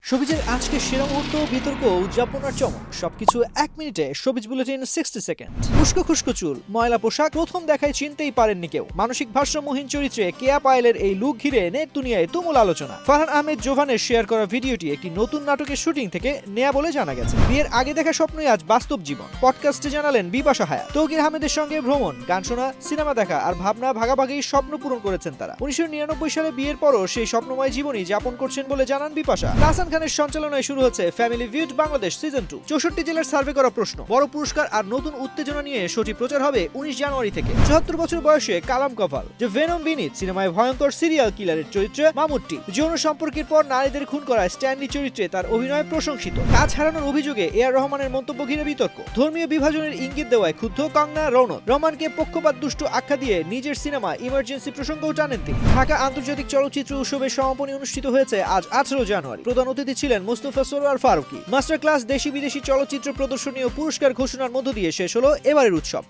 শোবিজের আজকে সেরা মুহূর্ত, বিতর্ক, উদযাপন আর চমক সবকিছু 1 মিনিটে। Showbiz bulletin 60 second. উস্কো খুস্কো চুল, ময়লা পোশাক, প্রথম দেখায় চিনতেই পারেননি কেউ। মানসিক ভারসাম্যহীন চরিত্রে কেয়া পায়েলের এই লুক ঘিরে নেট দুনিয়ায় তুমুল আলোচনা। ফারহান আহমেদ জোভানের শেয়ার করা ভিডিওটি একটি নতুন নাটকের শুটিং থেকে নেয়া বলে জানা গেছে। বিয়ের আগে দেখা স্বপ্নই আজ বাস্তব জীবন। পডকাস্টে জানালেন বিপাশা হায়াত। তৌকির আহমেদের সঙ্গে ভ্রমণ, গান শোনা, সিনেমা দেখা আর ভাবনা ভাগাভাগি স্বপ্ন পূরণ করেছেন তারা। 1999 সালে বিয়ের পরও সেই স্বপ্নময় জীবনই যাপন করছেন বলে জানান বিপাশা। হাসান খানের সঞ্চালনায় শুরু হচ্ছে ফ্যামিলি ভিউড বাংলাদেশ সিজন 2। 64 জেলার সার্ভে করা প্রশ্ন, বড় পুরস্কার আর নতুন উত্তেজনা নিয়ে শোটি প্রচার হবে 19 জানুয়ারি থেকে। 74 বছর বয়সে কালাম কভাল যে ভেনম বিনিত সিনেমায় ভয়ঙ্কর সিরিয়াল কিলারের চরিত্রে মামুট্টি। যৌন সম্পর্কের পর নারীদের খুন করা স্ট্যানলি চরিত্রে তার অভিনয় প্রশংসিত। কাজ হারানোর অভিযোগে এআর রহমানের মন্তব্য ঘিরে বিতর্ক। ধর্মীয় বিভাজনের ইঙ্গিত দেওয়ায় ক্ষুব্ধ কঙ্গনা রৌনক। রহমানকে পক্ষপাত দুষ্ট আখ্যা দিয়ে নিজের সিনেমা ইমার্জেন্সি প্রসঙ্গও টানেন তিনি। ঢাকা আন্তর্জাতিক চলচ্চিত্র উৎসবের সমাপনী অনুষ্ঠিত হয়েছে আজ 18 জানুয়ারি। প্রধান অতিথি ছিলেন মুস্তফা সরোয়ার ফারুকী। মাস্টার ক্লাস দেশি বিদেশি চলচ্চিত্র প্রদর্শনী ও পুরস্কার ঘোষণার মধ্য দিয়ে শেষ হলো এবারের উৎসব।